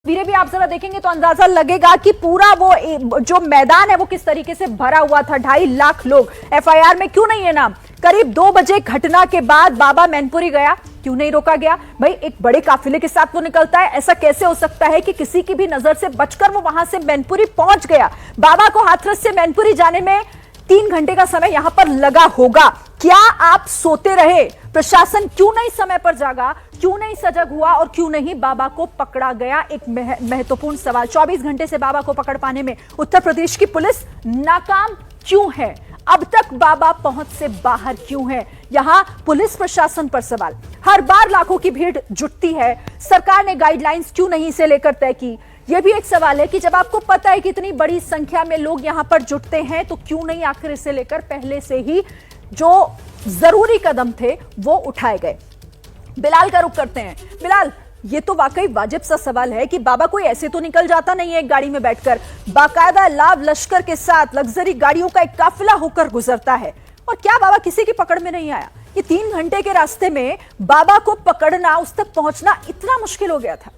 तस्वीरें भी आप जरा देखेंगे तो अंदाजा लगेगा कि पूरा वो जो मैदान है वो किस तरीके से भरा हुआ था। 2.5 लाख लोग। एफआईआर में क्यों नहीं है नाम? करीब 2 बजे घटना के बाद बाबा मैनपुरी गया, क्यों नहीं रोका गया? भाई एक बड़े काफिले के साथ वो निकलता है, ऐसा कैसे हो सकता है कि किसी की भी नजर से बचकर वो वहां से मैनपुरी पहुंच गया? बाबा को हाथरस से मैनपुरी जाने में 3 घंटे का समय यहां पर लगा होगा। क्या आप सोते रहे? प्रशासन क्यों नहीं समय पर जागा? क्यों नहीं सजग हुआ? और क्यों नहीं बाबा को पकड़ा गया? एक महत्वपूर्ण सवाल। 24 घंटे से बाबा को पकड़ पाने में उत्तर प्रदेश की पुलिस नाकाम क्यों है? अब तक बाबा पहुंच से बाहर क्यों है? यहां पुलिस प्रशासन पर सवाल। हर बार लाखों की भीड़ जुटती है, सरकार ने गाइडलाइंस क्यों नहीं इसे लेकर तय की? यह भी एक सवाल है कि जब आपको पता है कि इतनी बड़ी संख्या में लोग यहां पर जुटते हैं तो क्यों नहीं आखिर इसे लेकर पहले से ही जो जरूरी कदम थे वो उठाए गए? बिलाल का रुख करते हैं। बिलाल, ये तो वाकई वाजिब सा सवाल है कि बाबा कोई ऐसे तो निकल जाता नहीं है एक गाड़ी में बैठकर, बाकायदा लाव लश्कर के साथ लग्जरी गाड़ियों का एक काफिला होकर गुजरता है, और क्या बाबा किसी की पकड़ में नहीं आया? ये 3 घंटे के रास्ते में बाबा को पकड़ना, उस तक पहुंचना इतना मुश्किल हो गया था?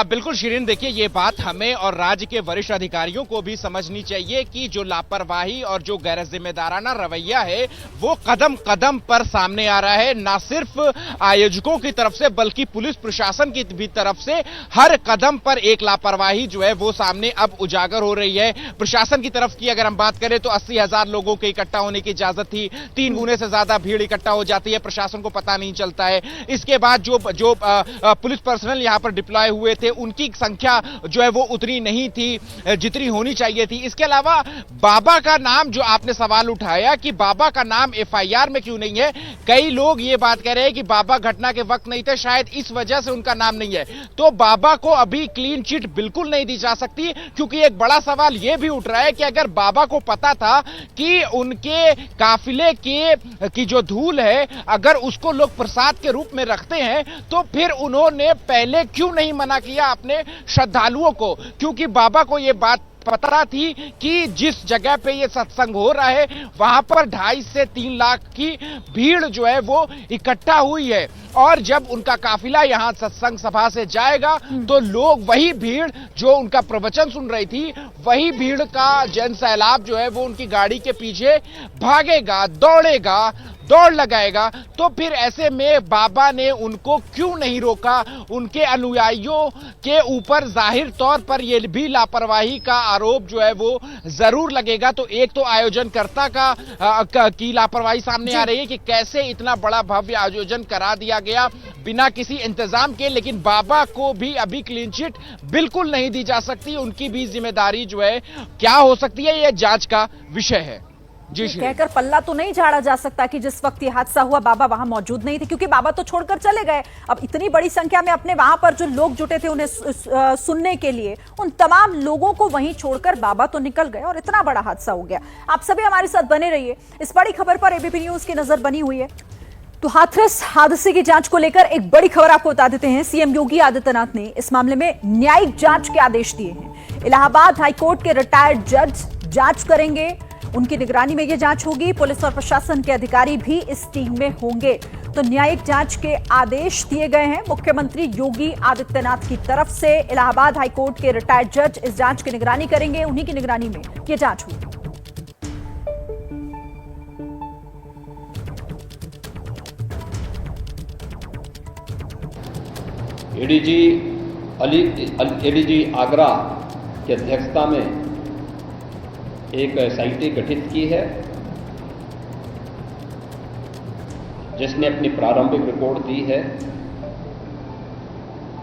बिल्कुल शिरीन, देखिए ये बात हमें और राज्य के वरिष्ठ अधिकारियों को भी समझनी चाहिए कि जो लापरवाही और जो गैर जिम्मेदाराना रवैया है वो कदम कदम पर सामने आ रहा है। ना सिर्फ आयोजकों की तरफ से बल्कि पुलिस प्रशासन की भी तरफ से हर कदम पर एक लापरवाही जो है वो सामने अब उजागर हो रही है। प्रशासन की तरफ की अगर हम बात करें तो 80,000 लोगों के इकट्ठा होने की इजाजत थी, 3 गुने से ज्यादा भीड़ इकट्ठा हो जाती है, प्रशासन को पता नहीं चलता है। इसके बाद जो पुलिस पर्सनल यहां पर डिप्लॉय हुए थे उनकी संख्या जो है वो उतनी नहीं थी जितनी होनी चाहिए थी। इसके अलावा बाबा का नाम, जो आपने सवाल उठाया कि बाबा का नाम एफआईआर में क्यों नहीं है, कई लोग ये बात कह रहे हैं कि बाबा घटना के वक्त नहीं थे, शायद इस वजह से उनका नाम नहीं है। तो बाबा को अभी क्लीन चिट बिल्कुल नहीं दी जा सकती, क्योंकि एक बड़ा सवाल यह भी उठ रहा है कि अगर बाबा को पता था कि उनके काफिले की जो धूल है अगर उसको लोग प्रसाद के रूप में रखते हैं तो फिर उन्होंने पहले क्यों नहीं मना किया अपने श्रद्धालुओं को? क्योंकि बाबा को यह बात पता थी कि जिस जगह पे ये सत्संग हो रहा है वहां पर 2.5 से 3 लाख की भीड़ जो है वो इकट्ठा हुई है, और जब उनका काफिला यहां सत्संग सभा से जाएगा तो लोग, वही भीड़ जो उनका प्रवचन सुन रही थी, वही भीड़ का जन सैलाब जो है वो उनकी गाड़ी के पीछे भागेगा, दौड़ेगा, दौड़ लगाएगा। तो फिर ऐसे में बाबा ने उनको क्यों नहीं रोका? उनके अनुयायियों के ऊपर जाहिर तौर पर यह भी लापरवाही का आरोप जो है वो जरूर लगेगा। तो एक तो आयोजनकर्ता की लापरवाही सामने आ रही है कि कैसे इतना बड़ा भव्य आयोजन करा दिया गया बिना किसी इंतजाम के, लेकिन बाबा को भी अभी क्लीन चिट बिल्कुल नहीं दी जा सकती। उनकी भी जिम्मेदारी जो है क्या हो सकती है, यह जांच का विषय है। जी, कहकर पल्ला तो नहीं झाड़ा जा सकता कि जिस वक्त ये हादसा हुआ बाबा वहां मौजूद नहीं थे, क्योंकि बाबा तो छोड़कर चले गए। अब इतनी बड़ी संख्या में अपने वहां पर जो लोग जुटे थे उन्हें सुनने के लिए, उन तमाम लोगों को वहीं छोड़कर बाबा तो निकल गए और इतना बड़ा हादसा हो गया। आप सभी हमारे साथ बने रहिए। इस बड़ी खबर पर एबीपी न्यूज की नजर बनी हुई है। तो हाथरस हादसे की जांच को लेकर एक बड़ी खबर आपको बता देते हैं। सीएम योगी आदित्यनाथ ने इस मामले में न्यायिक जांच के आदेश दिए हैं। इलाहाबाद हाईकोर्ट के रिटायर्ड जज जांच करेंगे, उनकी निगरानी में यह जांच होगी। पुलिस और प्रशासन के अधिकारी भी इस टीम में होंगे। तो न्यायिक जांच के आदेश दिए गए हैं मुख्यमंत्री योगी आदित्यनाथ की तरफ से। इलाहाबाद हाईकोर्ट के रिटायर्ड जज इस जांच की निगरानी करेंगे, उन्हीं की निगरानी में यह जांच होगी। एडीजी आगरा की अध्यक्षता में एक एसआईटी गठित की है, जिसने अपनी प्रारंभिक रिपोर्ट दी है,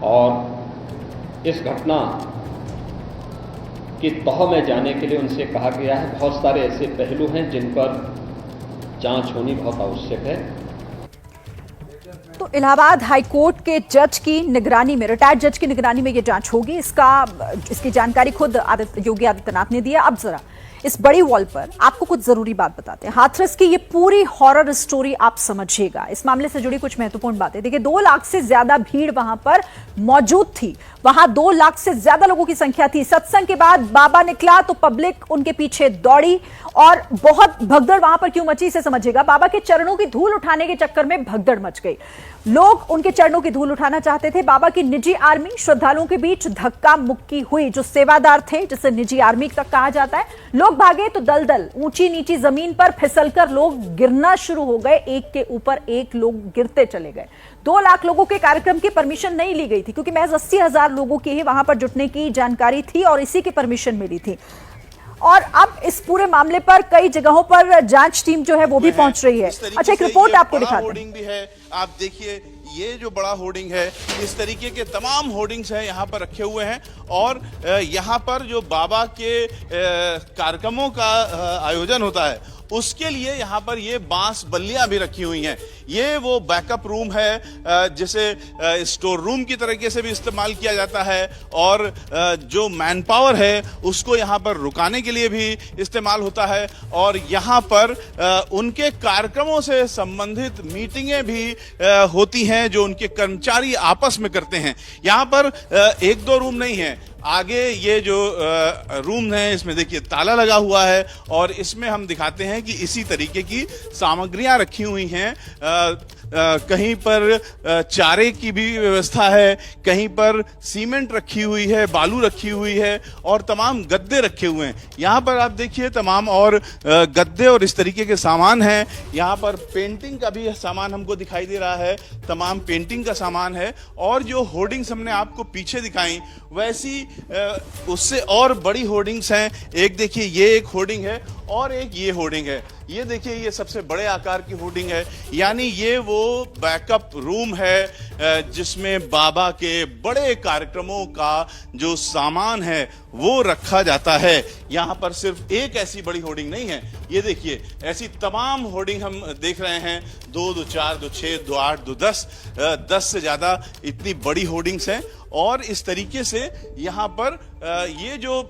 और इस घटना की तह में जाने के लिए उनसे कहा गया है। बहुत सारे ऐसे पहलू हैं जिन पर जांच होनी बहुत आवश्यक है। तो इलाहाबाद हाईकोर्ट के जज की निगरानी में, रिटायर्ड जज की निगरानी में यह जांच होगी। इसकी जानकारी खुद योगी आदित्यनाथ ने दी है। अब जरा इस बड़ी वॉल पर आपको कुछ जरूरी बात बताते हैं। हाथरस की ये पूरी हॉरर स्टोरी आप समझिएगा। इस मामले से जुड़ी कुछ महत्वपूर्ण बातें देखिए। 2 लाख से ज्यादा भीड़ वहां पर मौजूद थी। वहां 2 लाख से ज्यादा लोगों की संख्या थी। सत्संग के बाद बाबा निकला तो पब्लिक उनके पीछे दौड़ी और बहुत भगदड़ वहां पर क्यों मची इसे समझिएगा। बाबा के चरणों की धूल उठाने के चक्कर में भगदड़ मच गई। लोग उनके चरणों की धूल उठाना चाहते थे। बाबा की निजी आर्मी श्रद्धालुओं के बीच धक्का मुक्की हुई। जो सेवादार थे, जिसे निजी आर्मी तक कहा जाता है, लोग भागे तो दलदल, ऊंची नीची जमीन पर फिसलकर लोग गिरना शुरू हो गए। एक के ऊपर एक लोग गिरते चले गए। 2 लाख लोगों के कार्यक्रम की परमिशन नहीं ली गई थी क्योंकि महज 80,000 लोगों की ही वहां पर जुटने की जानकारी थी और इसी की परमिशन मिली थी। और अब इस पूरे मामले पर कई जगहों पर जांच टीम जो है वो भी पहुंच रही है। अच्छा, एक रिपोर्ट आपको दिखाते हैं। होर्डिंग भी है, आप देखिए ये जो बड़ा होर्डिंग है, इस तरीके के तमाम होर्डिंग्स हैं यहाँ पर रखे हुए हैं और यहाँ पर जो बाबा के कार्यक्रमों का आयोजन होता है उसके लिए यहाँ पर ये बांस बल्लियां भी रखी हुई हैं। ये वो बैकअप रूम है जिसे स्टोर रूम की तरीके से भी इस्तेमाल किया जाता है और जो मैन पावर है उसको यहाँ पर रुकाने के लिए भी इस्तेमाल होता है और यहाँ पर उनके कार्यक्रमों से संबंधित मीटिंगें भी होती हैं जो उनके कर्मचारी आपस में करते हैं। यहाँ पर 1-2 रूम नहीं है, आगे ये जो रूम है इसमें देखिए ताला लगा हुआ है और इसमें हम दिखाते हैं कि इसी तरीके की सामग्रियां रखी हुई हैं। कहीं पर चारे की भी व्यवस्था है, कहीं पर सीमेंट रखी हुई है, बालू रखी हुई है और तमाम गद्दे रखे हुए हैं। यहाँ पर आप देखिए तमाम और गद्दे और इस तरीके के सामान हैं। यहाँ पर पेंटिंग का भी सामान हमको दिखाई दे रहा है, तमाम पेंटिंग का सामान है और जो होर्डिंग्स हमने आपको पीछे दिखाई वैसी उससे और बड़ी होर्डिंग्स हैं। एक देखिए ये एक होर्डिंग है और एक ये होर्डिंग है। ये देखिए ये सबसे बड़े आकार की होर्डिंग है, यानी ये वो बैकअप रूम है जिसमें बाबा के बड़े कार्यक्रमों का जो सामान है वो रखा जाता है। यहाँ पर सिर्फ एक ऐसी बड़ी होर्डिंग नहीं है, ये देखिए ऐसी तमाम होर्डिंग हम देख रहे हैं। 2, 2, 4, 2, 6, 2, 8, 2, 10 से ज्यादा इतनी बड़ी होर्डिंग्स हैं और इस तरीके से यहाँ पर ये जो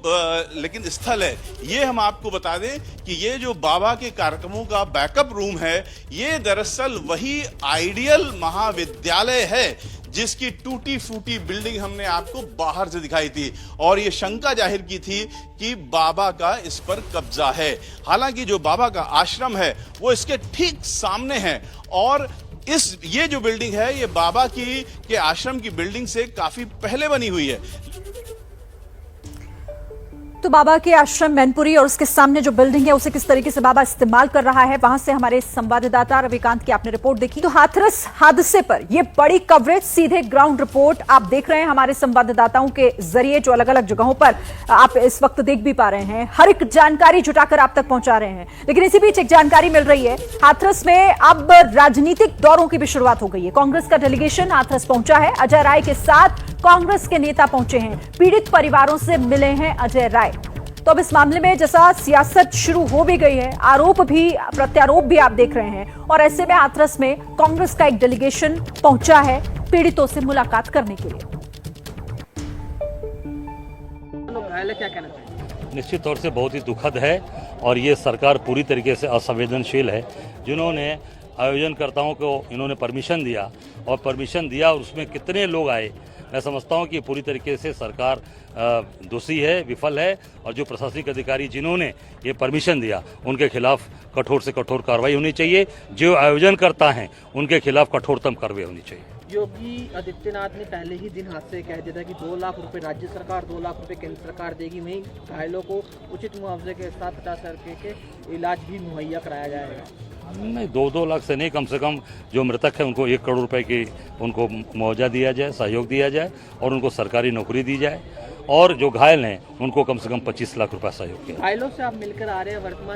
लेकिन स्थल है ये हम आपको बता दें कि ये जो बाबा के कार्यक्रमों का बैकअप रूम है ये दरअसल वही आइडियल महाविद्यालय है जिसकी टूटी फूटी बिल्डिंग हमने आपको बाहर से दिखाई थी और ये शंका जाहिर की थी कि बाबा का इस पर कब्जा है। हालांकि जो बाबा का आश्रम है वो इसके ठीक सामने है और ये जो बिल्डिंग है ये बाबा के आश्रम की बिल्डिंग से काफी पहले बनी हुई है। तो बाबा के आश्रम मैनपुरी और उसके सामने जो बिल्डिंग है उसे किस तरीके से बाबा इस्तेमाल कर रहा है, वहां से हमारे संवाददाता रविकांत की आपने रिपोर्ट देखी। तो हाथरस हादसे पर यह बड़ी कवरेज, सीधे ग्राउंड रिपोर्ट आप देख रहे हैं हमारे संवाददाताओं के जरिए जो अलग अलग जगहों पर आप इस वक्त देख भी पा रहे हैं। हर एक जानकारी जुटाकर आप तक पहुंचा रहे हैं। लेकिन इसी बीच एक जानकारी मिल रही है, हाथरस में अब राजनीतिक दौरों की भी शुरुआत हो गई है। कांग्रेस का डेलीगेशन हाथरस पहुंचा है। अजय राय के साथ कांग्रेस के नेता पहुंचे हैं। पीड़ित परिवारों से मिले हैं अजय राय। तो अब इस मामले में जैसा सियासत शुरू हो भी गई है, आरोप भी प्रत्यारोप भी आप देख रहे हैं और ऐसे में हाथरस में कांग्रेस का एक डेलीगेशन पहुंचा है पीड़ितों से मुलाकात करने के लिए। क्या कहना चाहिए? निश्चित तौर से बहुत ही दुखद है और ये सरकार पूरी तरीके से असंवेदनशील है। जिन्होंने आयोजनकर्ताओं को इन्होंने परमिशन दिया और उसमें कितने लोग आए, मैं समझता हूँ कि पूरी तरीके से सरकार दोषी है, विफल है और जो प्रशासनिक अधिकारी जिन्होंने ये परमिशन दिया उनके खिलाफ कठोर से कठोर कार्रवाई होनी चाहिए। जो आयोजन करता है उनके खिलाफ कठोरतम कार्रवाई होनी चाहिए। योगी आदित्यनाथ ने पहले ही दिन हादसे कह दिया था कि 2 लाख रुपए राज्य सरकार, 2 लाख रुपए केंद्र सरकार देगी, वहीं घायलों को उचित मुआवजे के साथ 50,000 रुपये के इलाज भी मुहैया कराया जाएगा। नहीं, 2-2 लाख से नहीं, कम से कम जो मृतक है उनको 1 करोड़ रुपए की उनको मुआवजा दिया जाए, सहयोग दिया जाए और उनको सरकारी नौकरी दी जाए और जो घायल हैं उनको कम से कम 25 लाख रुपए सहयोग किया। घायलों से आप मिलकर आ रहे हैं, वर्तमान